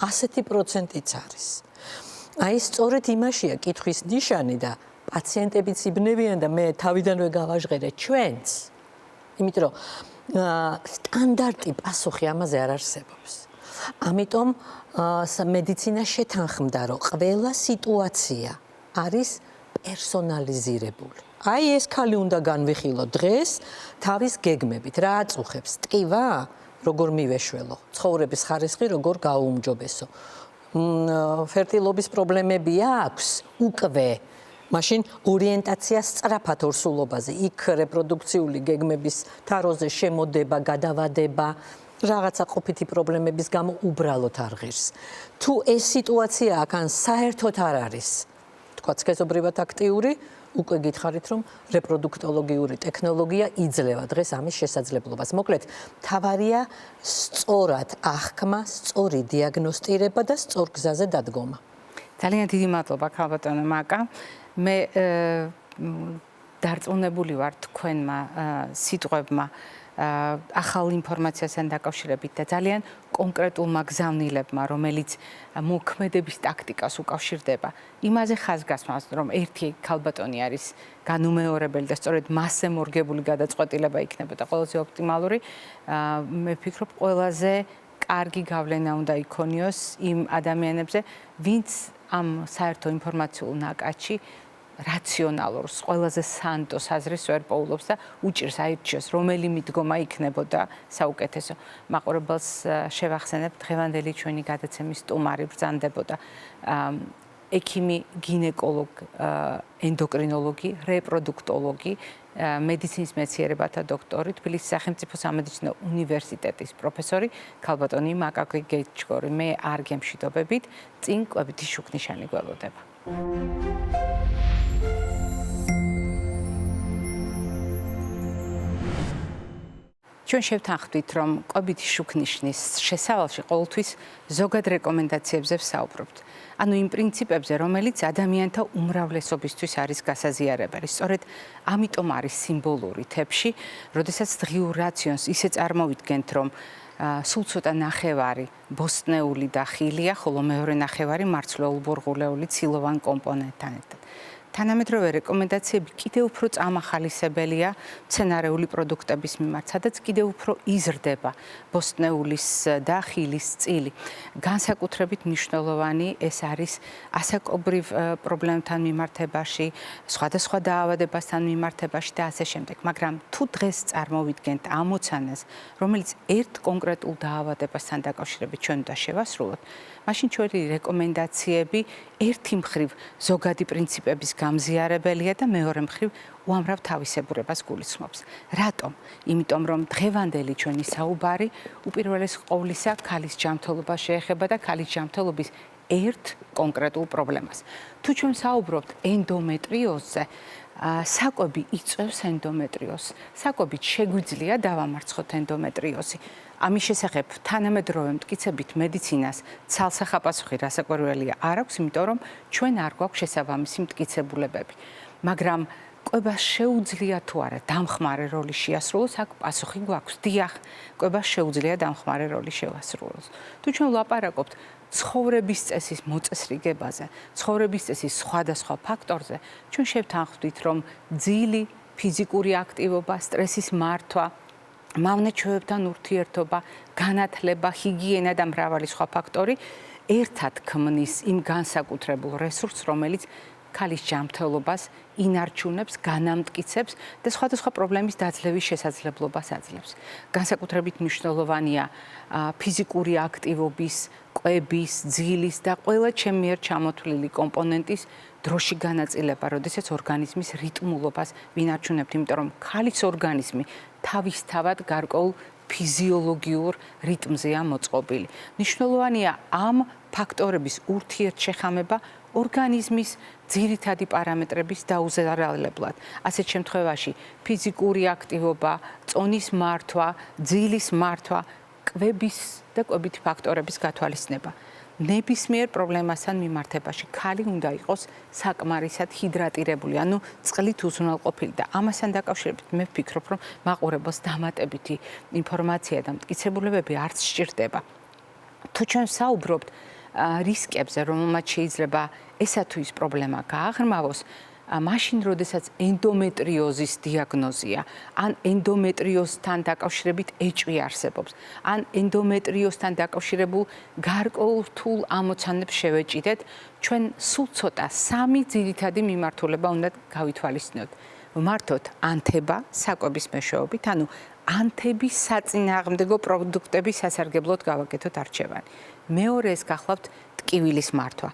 ასეთი პროცენტიც არის. აი, სწორედ იმაშია კითხვის ნიშანი და პაციენტებიც იბნევიან და მე თავიდანვე გავაჟღერე ჩვენც. იმიტომ რომ სტანდარტი პასუხი ამაზე არ არსებობს. ამიტომ მედიცინა შეთანხმდა, რომ ყველა სიტუაცია არის პერსონალიზირებული. აი ეს ქალი უნდა განვიხილო დღეს თავის გეგმებით, რა აწუხებს, ტკივა, როგორ მივეშველო, ცხოვრების ხარისხი როგორ გაუმჯობესო. ფერტილობის პრობლემები აქვს უკვე. მაშინ ორიენტაცია სწრაფად ორსულობაზე, იქ რეპროდუქციული გეგმების თაროზე შემოდება, გადავადება, რაღაცა ყოფითი პრობლემების გამო უბრალოდ არ ღირს. თუ ეს სიტუაცია აქ ან საერთოდ არ არის, თქვა სქესობრივად აქტიური, უკვე გითხარით, რომ რეპროდუქტოლოგიური ტექნოლოგია იძლევა დღეს ამის შესაძლებლობას. მოკლედ, თავარია სწორად აღქმა, სწორი დიაგნოსტირება და სწორ გზაზე დადგომა. ძალიან დიდი მადლობა ქალბატონო მაკა. მე დარწმუნებული ვარ თქვენმა სიტყვებმა ახალ ინფორმაციასთან დაკავშირებით და ძალიან კონკრეტულმა გზავნილებმა, რომელიც მოქმედების ტაქტიკას უკავშირდება. იმაზე ხაზგასმას, რომ ერთი ქალბატონი არის განუმეორებელი და სწორედ მასზე მორგებული გადაწყვეტილება იქნებოდა ყველაზე ოპტიმალური, მე ვფიქრობ, ყველაზე კარგი გავლენა უნდა იქონიოს იმ ადამიანებზე, ვინც ამ საერთო ინფორმაციულ ნაკადში რაციონალურს, ყველაზე სანდოს აზრის ვერ პოულობს და უჭირს აირჩიოს, რომელი მიდგომა იქნებოდა საუკეთესო. მაყურებელს შევახსენებ, დღევანდელი ჩვენი გადაცემის სტუმარი ბრძანდებოდა ექიმი, გინეკოლოგ, ენდოკრინოლოგი, რეპროდუქტოლოგი, მედიცინის მეცნიერებათა დოქტორი, თბილისის სახელმწიფო სამედიცინო უნივერსიტეტის პროფესორი ქალბატონი მაკა გეჩკორი. მე არ გემშვიდობებით, წინ კვებითი შუქნიშანი გველოდება. ჩვენ შევთანხმდით, რომ კვებითი შუქნიშნის შესავალში ყოველთვის ზოგად რეკომენდაციებზე ვსაუბრობთ. ანუ იმ პრინციპებზე, რომელიც ადამიანთა უმრავლესობისთვის არის გასაზიარებელი. სწორედ ამიტომ არის სიმბოლური თებში, როდესაც დღიურ რაციონს ისე წარმოვიდგენთ, რომ სულ ცოტა ნახევარი ბოსტნეული და ხილია, ხოლო მეორე ნახევარი მარცვლეულ-ბორღულეული ცილოვან კომპონენტთან ერთად. თანამედროვე რეკომენდაციები კიდევ უფრო წამახალისებელია მცენარეული პროდუქტების მიმართ, სადაც კიდევ უფრო იზრდება ბოსტნეულის და ხილის წილი. განსაკუთრებით მნიშვნელოვანი ეს არის ასაკობრივ პრობლემებთან მიმართებაში, სხვადასხვა დაავადებასთან მიმართებაში და ასე შემდეგ. მაგრამ თუ დღეს წარმოვიდგენთ ამოცანას, რომელიც ერთ კონკრეტულ დაავადებასთან დაკავშირებით ჩვენ უნდა შევასრულოთ, მაშინ ჩვენი რეკომენდაციები ერთი მხრივ ზოგადი პრინციპების გამზიარებელია და მეორე მხრივ უამრავ თავისებურებას გულისხმობს. რატომ? იმიტომ რომ დღევანდელი ჩვენი საუბარი უპირველეს ყოვლისა ქალის ჯანმრთელობას შეეხება და ქალის ჯანმრთელობის ერთ კონკრეტულ პრობლემას. თუ ჩვენ საუბრობთ ენდომეტრიოზზე, საკვები იწვევს ენდომეტრიოზს. საკვებით შეგვიძლია დავამარცხოთ ენდომეტრიოზი. ამის შესახებ თანამედროვე მტკიცებით მედიცინას ცალსახაპასუხი რასაკვირველია არ აქვს, იმიტომ რომ ჩვენ არ გვაქვს შესაბამისი მტკიცებულებები. მაგრამ კვებას შეუძლია თუ არა დამხმარე როლი შეასრულოს, აქ პასუხი გვაქვს. დიახ, კვებას შეუძლია დამხმარე როლი შეასრულოს. თუ ჩვენ ვლაპარაკობთ ცხოვრების წესის მოწესრიგებაზე, ცხოვრების წესის სხვადასხვა ფაქტორზე, ჩვენ შევთანხმდით, რომ ძილი ფიზიკური აქტივობა, სტრესის მართვა, მავნე ჩვევებთან ურთიერთობა, განათლება, ჰიგიენა და მრავალი სხვა ფაქტორი ერთად ქმნის იმ განსაკუთრებულ რესურსს, რომელიც ქალის ჯანმრთელობას ინარჩუნებს, განამტკიცებს და სხვადასხვა პრობლემის დაძლევის შესაძლებლობას აძლევს. განსაკუთრებით მნიშვნელოვანია ფიზიკური აქტივობის, კვების, ძილის და ყველა ჩემი მიერ ჩამოთვლილი კომპონენტის დროში განაწილება, როდესაც ორგანიზმის რიტმულობას ვინარჩუნებთ, იმიტომ რომ ქალის ორგანიზმი თავისთავად გარკვეულ ფიზიოლოგიურ რიტმზეა მოწყობილი. მნიშვნელოვანია ამ ფაქტორების ურთიერთშეხამება ორგანიზმის ძირითადი პარამეტრების დაუზარალებლად. ასეთ შემთხვევაში ფიზიკური აქტივობა, წონის მართვა, ძილის მართვა, კვების და კვებითი ფაქტორების გათვალისწინება. ნებისმიერ პრობლემასთან მიმართებაში ქალი უნდა იყოს საკმარისად ჰიდრატირებული, ანუ წყლით უზრუნველყოფილი და ამასთან დაკავშირებით მე ვფიქრობ, რომ მაყურებელს დამატებითი ინფორმაცია და მტკიცებულებები არც სჭირდება. თუ ჩვენ საუბრობთ რისკებზე, რომელმაც შეიძლება ესა თუ ის პრობლემა გააღრმავოს, მაშინ, როდესაც ენდომეტრიოზის დიაგნოზია, ან ენდომეტრიოზთან დაკავშირებით ეჭვი არსებობს, ან ენდომეტრიოზთან დაკავშირებულ გარკვეულ რთულ ამოცანებს შევეჭიდეთ, ჩვენ სულ ცოტა სამი ძირითადი მიმართულება უნდა გავითვალისწინოთ. ვმართოთ ანთება საკვების მეშვეობით, ანუ ანთების საწინააღმდეგო პროდუქტების სასარგებლოდ გავაკეთოთ არჩევანი. მეორე ეს გახლავთ ტკივილის მართვა.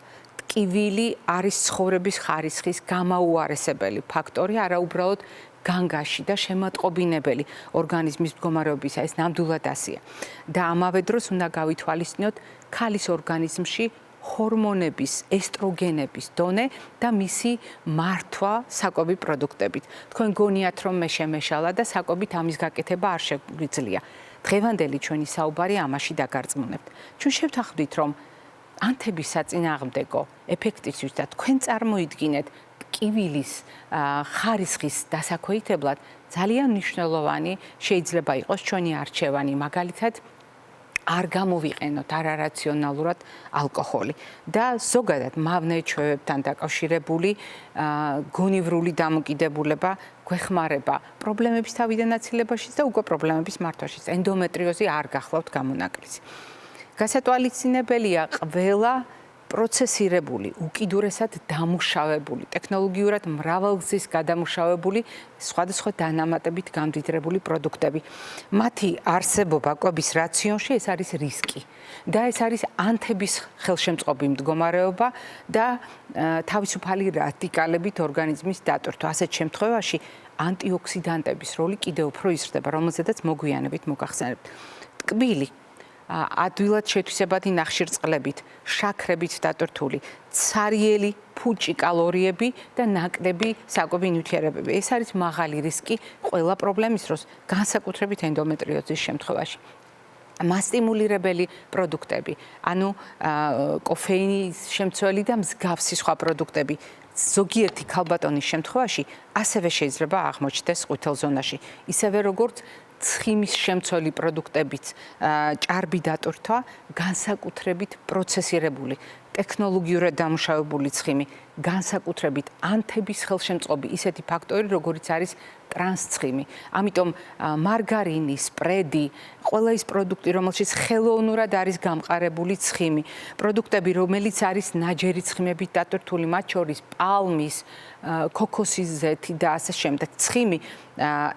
ტკივილი არის ცხოვრების ხარისხის გამაუარესებელი ფაქტორი, არა უბრალოდ განგაში და შემატყობინებელი ორგანიზმის მდგომარეობისა, ეს ნამდვილად ასეა. და ამავე დროს უნდა გავითვალისწინოთ ქალის ორგანიზმში ჰორმონების, ესტროგენების დონე და მისი მართვა საკვები პროდუქტებით. თქვენ გონიათ, რომ მე შემეშალა და საკვებით ამის გაკეთება არ შეგვიძლია. დღევანდელი ჩვენი საუბარი ამაში დაგარწმუნებთ. ჩვენ შევთანხმდით, რომ ანთების საწინააღმდეგო ეფექტისთვის და თქვენ წარმოიდგინეთ ტკივილის ხარისხის დასაქვეითებლად ძალიან მნიშვნელოვანი შეიძლება იყოს ჩვენი არჩევანი, მაგალითად არ გამოვიყენოთ არარაციონალურად ალკოჰოლი და ზოგადად მავნე ჩვევებთან დაკავშირებული გონივრული დამოკიდებულება გვეხმარება პრობლემების თავიდან აცილებაშიც და უკვე პრობლემების მართვაშიც. ენდომეტრიოზი არ გახლავთ გამონაკლისი. გასათვალისწინებელია ყველა პროცესირებული, უკიდურესად დამუშავებული, ტექნოლოგიურად მრავალგზის გადამუშავებული, სხვადასხვა დანამატებით გამდიდრებული პროდუქტები. მათი არსებობა კვების რაციონში ეს არის რისკი და ეს არის ანთების ხელშემწყობი მდგომარეობა და თავისუფალი რადიკალებით ორგანიზმის დატვირთვა. ასეთ შემთხვევაში ანტიოქსიდანტების როლი კიდევ უფრო იზრდება, რომელზედაც მოგვიანებით მოგახსენებთ. ტკბილი ადვილად შეთვისებადი ნახშირწყლებით, შაქრებით დატვირთული, ცარიელი, ფუჭი კალორიები და ნაკლები საკვები ნივთიერებები. ეს არის მაღალი რისკი ყველა პრობლემის დროს, განსაკუთრებით ენდომეტრიოზის შემთხვევაში. მასტიმულირებელი პროდუქტები, ანუ კოფეინის შემცველი და მსგავსი სხვა პროდუქტები. ზოგიერთი ქალბატონის შემთხვევაში ასევე შეიძლება აღმოჩნდეს ყვითელ ზონაში, ისევე როგორც ცხიმის შემცველი პროდუქტებით ჭარბი დატვირთვა, განსაკუთრებით პროცესირებული, ტექნოლოგიურად დამუშავებული ცხიმი, განსაკუთრებით ანთების ხელშემწყობი ისეთი ფაქტორი, როგორიც არის ტრანსცხიმი. ამიტომ მარგარინი, სპრედი, ყველა ის პროდუქტი, რომელშიც ხელოვნურად არის გამყარებული ცხიმი, პროდუქტები, რომელიც არის ნაჯერი ცხიმებით დატვირთული, მათ შორის პალმის, ქოქოსის ზეთი და ასე შემდეგ. ცხიმი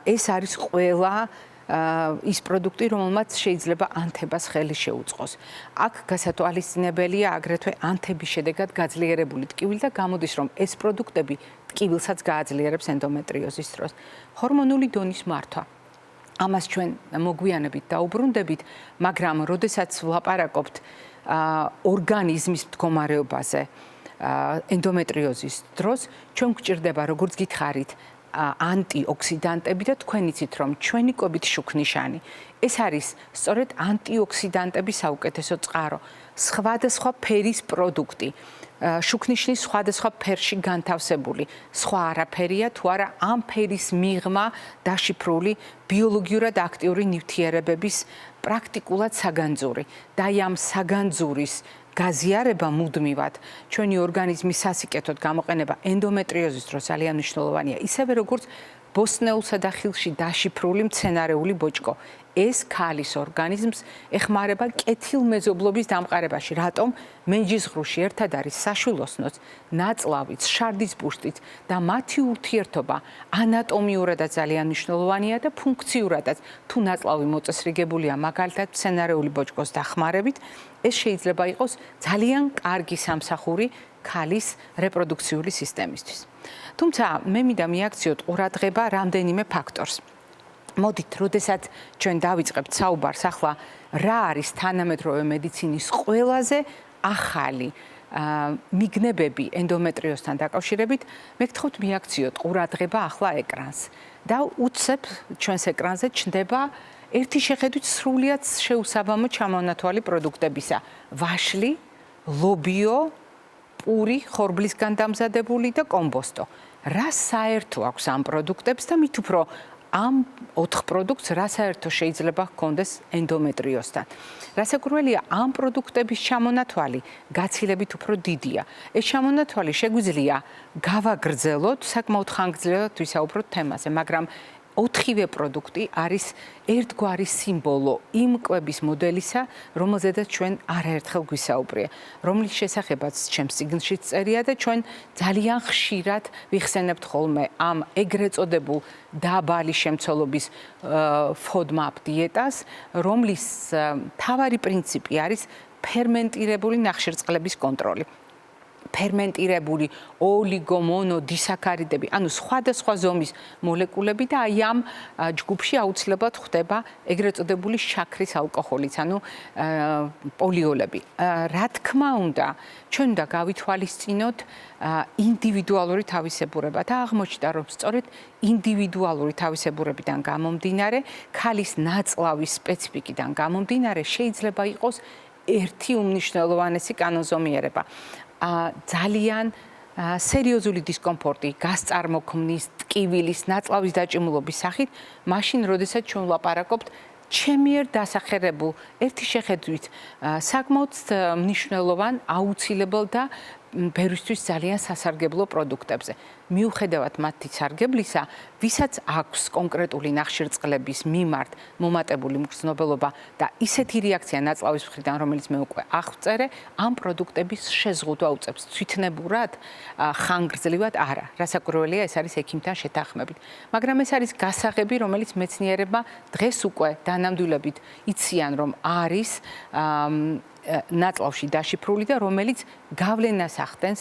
ეს არის ყველა ის პროდუქტი, რომელმაც შეიძლება ანთებას ხელი შეუწყოს. აქ გასათვალისწინებელია აგრეთვე ანთების შედეგად გაძლიერებული ტკივილი და გამოდის, რომ ეს პროდუქტები ტკივილსაც გააძლიერებს ენდომეტრიოზის დროს. ჰორმონული დონის მართვა. ამას ჩვენ მოგვიანებით დაუბრუნდებით, მაგრამ როდესაც ვლაპარაკობთ ორგანიზმის მდგომარეობაზე ენდომეტრიოზის დროს, ჩვენ გვჭირდება, როგორც გითხარით, ანტიოქსიდანტები და თქვენ იცით, რომ ჩვენი კვებით შუქნიშანი. ეს არის სწორედ ანტიოქსიდანტების საუკეთესო წყარო. სხვადასხვა ფერის პროდუქტი, შუქნიშნის სხვადასხვა ფერში განთავსებული, სხვა არაფერია თუ არა ამ ფერის მიღმა დაშიფრული ბიოლოგიურად აქტიური ნივთიერებების პრაქტიკულად საგანძური. და ამ საგანძურის გაზიარება მუდმივად ჩვენი ორგანიზმის სასიკეთოდ გამოყენება ენდომეტრიოზის დროს ძალიან მნიშვნელოვანია, ისევე როგორც ბოსტნეულსა და ხილში დაშიფრული მცენარეული ბოჭკო. ეს ქალის ორგანიზმს ეხმარება კეთილმეზობლობის დამყარებაში. რატომ? მენჯისღრუში ერთად არის საშვილოსნოც, ნაწლავიც, შარდის ბუშტიც და მათი ურთიერთობა ანატომიურადაც ძალიან მნიშვნელოვანია და ფუნქციურადაც. თუ ნაწლავი მოწესრიგებულია მაგალითად მცენარეული ბოჭკოს დახმარებით, ეს შეიძლება იყოს ძალიან კარგი სამსახური ქალის რეპროდუქციული სისტემისთვის. თუმცა მე მინდა მიაქციოთ ყურადღება რამდენიმე ფაქტორს. მოდით, როდესაც ჩვენ დავიწყებთ საუბარს ახლა რა არის თანამედროვე მედიცინის ყველაზე ახალი მიგნებები ენდომეტრიოზთან დაკავშირებით, მე გთხოვთ მიაქციოთ ყურადღება ახლა ეკრანს და უცებ ჩვენს ეკრანზე ჩნდება ერთი შეხედვით სრულიად შეუსაბამო ჩამონათვალი პროდუქტებისა: ვაშლი, ლობიო, პური, ხორბლისგან დამზადებული და კომბოსტო. რა საერთო აქვს ამ პროდუქტებს და მით უფრო ამ 4 პროდუქტს რა საერთო შეიძლება ჰქონდეს ენდომეტრიოზთან. რასაკვირველია, ამ პროდუქტების ჩამონათვალი გაცილებით უფრო დიდია. ეს ჩამონათვალი შეგვიძლია გავაგრძელოთ საკმაოდ ხანგრძლივად ვისაუბროთ თემაზე, მაგრამ 4-ვე პროდუქტი არის ერთგვარი სიმბოლო იმ კვების მოდელისა, რომელზედაც ჩვენ არაერთხელ გვისაუბრია, რომლის შესახებაც ჩემს წიგნშიც წერია და ჩვენ ძალიან ხშირად ვიხსენებთ ხოლმე ამ ეგრეთ წოდებულ დაბალი შემცველობის FODMAP დიეტას, რომლის მთავარი პრინციპი არის ფერმენტირებული ნახშირწყლების კონტროლი. ფერმენტირებული ოლიგომონოდისაქარიდები, ანუ სხვადასხვა ზომის მოლეკულები და აი ამ ჯგუფში აუცილებლად ხდება ეგრეთ წოდებული შაქრის ალკოჰოლიც, ანუ პოლიოლები. რა თქმა უნდა, ჩვენ უნდა გავითვალისწინოთ ინდივიდუალური თავისებურება და აღმოჩნდა, რომ სწორედ ინდივიდუალური თავისებურებიდან გამომდინარე, ქალის ნაწლავის სპეციფიკიდან გამომდინარე, შეიძლება იყოს ერთი უმნიშვნელოვანესი კანონზომიერება. ძალიან სერიოზული დისკომფორტი გასწარმოქმნის, ტკივილის, ნაწლავის დაჭიმულობის სახით, მაშინ, როდესაც ჩვენ ვლაპარაკობთ ჩემიერ დასახერებულ ერთი შეხედვით საკმაოდ მნიშვნელოვან, აუცილებელ და ბევრისთვის ძალიან სასარგებლო პროდუქტებზე. მიუხედავად მათი სარგებლისა, ვისაც აქვს კონკრეტული ნახშირწყლების მიმართ მომატებული მგრძნობელობა და ისეთი რეაქცია ნაწლავის მხრიდან, რომელიც მე უკვე აღწერე, ამ პროდუქტების შეზღუდვა უწევს თვითნებურად, ხანგრძლივად არა. რასაკვირველია, ეს არის ექიმთან შეთანხმებით. მაგრამ ეს არის გასაღები, რომელიც მეცნიერებმა დღეს უკვე დანამდვილებით იციან, რომ არის ნაწლავში დაშიფრული და რომელიც გავლენას ახდენს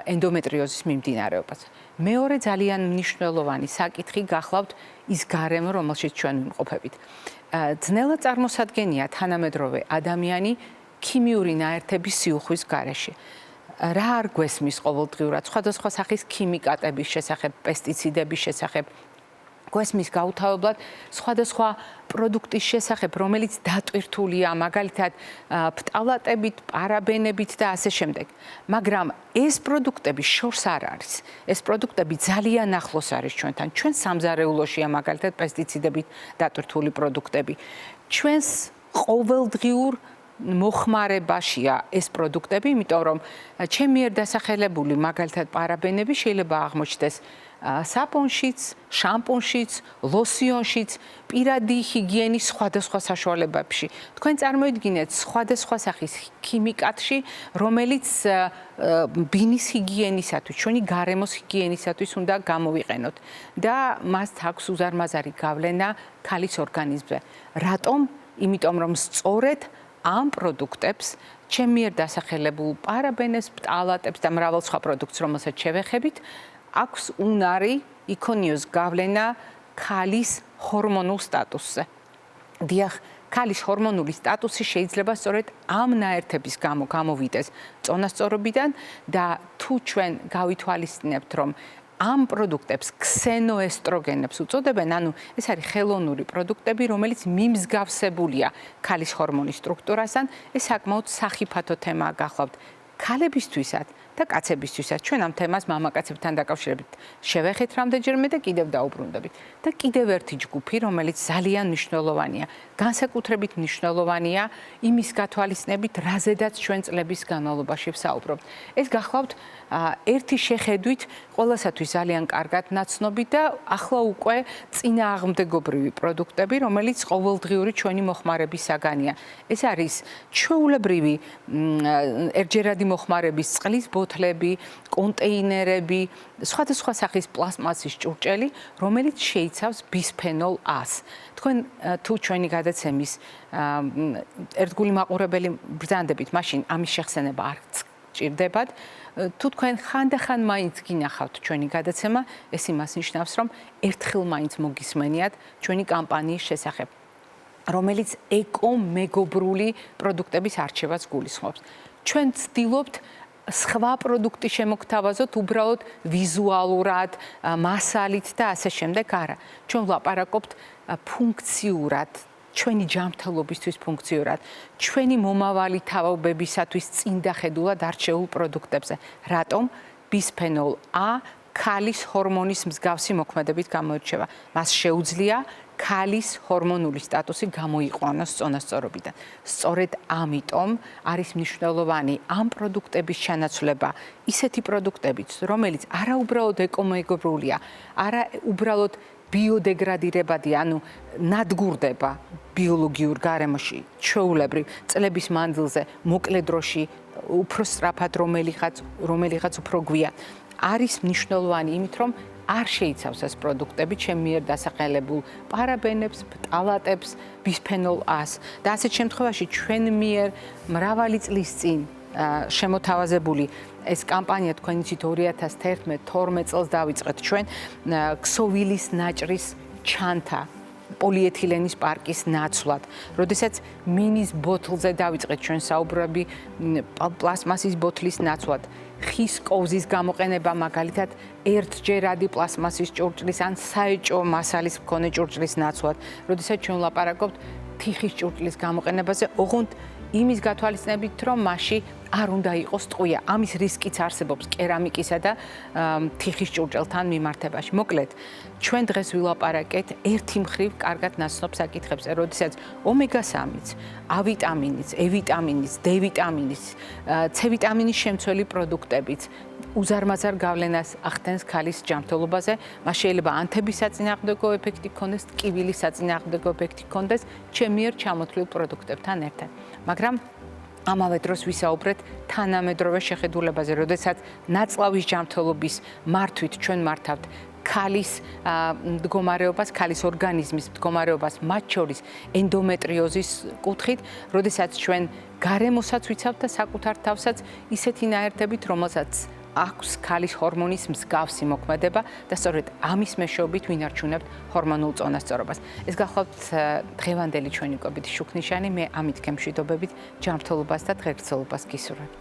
ენდომეტრიოზის მიმდინარეობას. მეორე ძალიან მნიშვნელოვანი საკითხი გახლავთ ის გარემო, რომელშიც ჩვენ ვიმყოფებით. ძნელად წარმოსადგენია თანამედროვე ადამიანი ქიმიური ნაერთების სიუხვის გარეშე. რა არ გვესმის ყოველდღიურად სხვადასხვა სახის ქიმიკატების შესახებ, პესტიციდების შესახებ, გვესმის გაუთავებლად სხვადასხვა პროდუქტის შესახებ, რომელიც დატვირთულია, მაგალითად, ფტალატებით, პარაბენებით და ასე შემდეგ. მაგრამ ეს პროდუქტები შორს არ არის. ეს პროდუქტები ძალიან ახლოს არის ჩვენთან. ჩვენ სამზარეულოშია მაგალითად პესტიციდებით დატვირთული პროდუქტები. ჩვენს ყოველდღიურ მოხმარებაშია ეს პროდუქტები, იმიტომ რომ ჩემი მიერ დასახელებული მაგალითად პარაბენები შეიძლება აღმოჩნდეს საპონშიც, შამპუნშიც, ლოსიონშიც, პირადი ჰიგიენის სხვადასხვა საშუალებებში. თქვენ წარმოიდგინეთ სხვადასხვა სახის ქიმიკატში, რომელიც ბინის ჰიგიენისათვის, ჩვენი გარემოს ჰიგიენისათვის უნდა გამოვიყენოთ და მას აქვს უზარმაზარი გავლენა ქალის ორგანიზმზე. რატომ? იმიტომ რომ სწორედ ამ პროდუქტებს, ჩემი მიერ დასახელებულ პარაბენებს, პტალატებს და მრავალ სხვა პროდუქტს, რომელსაც შევეხებით, აქვს უნარი იქონიოს გავლენა ქალის ჰორმონულ სტატუსზე. დიახ, ქალის ჰორმონული სტატუსი შეიძლება სწორედ ამ ნაერთების გამო გამოვიდეს წონასწორობიდან და თუ ჩვენ გავითვალისწინებთ, რომ ამ პროდუქტებს ქსენოესტროგენებს უწოდებენ, ანუ ეს არის ხელოვნური პროდუქტები, რომელიც მიმსგავსებულია ქალის ჰორმონის სტრუქტურასთან, ეს საკმაოდ სახიფათო თემაა გახლავთ ქალებისთვისაც და კაცებისთვისაც. ჩვენ ამ თემას მამაკაცებთან დაკავშირებით შევეხეთ რამდენჯერმე და კიდევ დაუბრუნდებით. და კიდევ ერთი ჯგუფი, რომელიც ძალიან მნიშვნელოვანია, განსაკუთრებით მნიშვნელოვანია იმის გათვალისწინებით, რაზედაც ჩვენ წლების განმავლობაში ვსაუბრობთ. ეს გახლავთ ერთი შეხედვით ყველასათვის ძალიან კარგად ნაცნობი და ახლა უკვე წინააღმდეგობრივი პროდუქტები, რომელიც ყოველდღიური ჩვენი მოხმარების საგანია. ეს არის ჩვეულებრივი ერთჯერადი მოხმარების წყლის ბოთლები, კონტეინერები, სხვადასხვა სახის პლასტმასის ჭურჭელი, რომელიც შეიცავს ბისფენოლ A-ს. თქვენ თუ ჩვენი გადაცემის ერთგული მაყურებელი ბრძანდებით, მაშინ ამის შეხსენება არც ჭირდებათ. თუ თქვენ ხანდახან მაინც გინახავთ ჩვენი გადაცემა, ეს იმას ნიშნავს, რომ ერთხელ მაინც მოგისმენიათ ჩვენი კამპანიის შესახებ, რომელიც ეკომეგობრული პროდუქტების არჩევას გულისხმობს. ჩვენ ვცდილობთ სხვა პროდუქტი შემოგთავაზოთ უბრალოდ ვიზუალურად, მასალით და ასე შემდეგ. არა, ჩვენ ვლაპარაკობთ ფუნქციურად, ჩვენი ჯანმრთელობისთვის ფუნქციურად, ჩვენი მომავალი თაობებისათვის წინდახედულად არჩეულ პროდუქტებზე. რატომ? ბისფენოლ A ქალის ჰორმონის მსგავსი მოქმედებით გამოირჩევა. მას შეუძლია ქალის ჰორმონული სტატუსი გამოიყვანოს წონასწორობიდან. სწორედ ამიტომ არის მნიშვნელოვანი ამ პროდუქტების ჩანაცვლება ისეთი პროდუქტებით, რომელიც არა უბრალოდ ეკომეგობრულია, არა უბრალოდ ბიოდეგრადირებადი, ანუ ნადგურდება ბიოლოგიურ გარემოში, ჩვეულებრივ წლების მანძილზე, მოკლე დროში, უფრო სწრაფად რომელიღაც უფრო გვიან. არის მნიშვნელოვანი იმით, რომ არ შეიცავს ეს პროდუქტები ჩემი მიერ დასახელებულ პარაბენებს, პტალატებს, ბისფენოლ A-ს და ასეთ შემთხვევაში ჩვენ მიერ მრავალი წლის წინ შემოთავაზებული ეს კამპანია თქვენ იცით 2011-12 წელს დავიწყეთ ჩვენ ქსოვილის ნაჭრის ჩანთა პოლიეთილენის პარკის ნაცვლად. როდესაც მინის ბოთლზე დავიწყეთ ჩვენ საუბრები პლასმასის ბოთლის ნაცვლად. ხის კოვზის გამოყენება მაგალითად ერთჯერადი პლასმასის ჭურჭლის ან საეჭვო მასალის მქონე ჭურჭლის ნაცვლად. როდესაც ჩვენ ვლაპარაკობთ თიხის ჭურჭლის გამოყენებაზე, ოღონდ იმის გათვალისწინებით, რომ მასში არ უნდა იყოს ტყვია. ამის რისკიც არსებობს კერამიკისა და თიხის ჭურჭელთან მიმართებაში. მოკლედ, ჩვენ დღეს ვილაპარაკეთ ერთი მხრივ კარგად ნაცნობ საკითხებზე, როდესაც ომეგა-3-იც, A ვიტამინიც, E ვიტამინიც, D ვიტამინიც, C ვიტამინის შემცველი პროდუქტებიც უზარმაზარ გავლენას ახდენს ქალის ჯანმრთელობაზე. მას შეიძლება ანთების საწინააღმდეგო ეფექტი ჰქონდეს, ტკივილის საწინააღმდეგო ეფექტი ჰქონდეს ჩემი მიერ ჩამოთვლილ პროდუქტებთან ერთად. მაგრამ ამავე დროს ვისაუბრეთ თანამედროვე შეხედულებაზე, როდესაც ნაწლავის ჯანმრთელობის მართვით ჩვენ მართავთ ქალის მდგომარეობას, ქალის ორგანიზმის მდგომარეობას, მათ შორის ენდომეტრიოზის კუთხით, როდესაც ჩვენ გარემოსაც ვიცავთ და საკუთარ თავსაც ისეთი ნაერთებით, რომელსაც აქვს ქალის ჰორმონის მსგავსი მოქმედება და სწორედ ამის მეშვეობით ვინარჩუნებთ ჰორმონულ წონასწორობას. ეს გახლავთ დღევანდელი ჩვენი კვებითი შუქნიშანი, მე ამით გემშვიდობებით ჯანმრთელობას და ღირსეულობას გისურვებთ.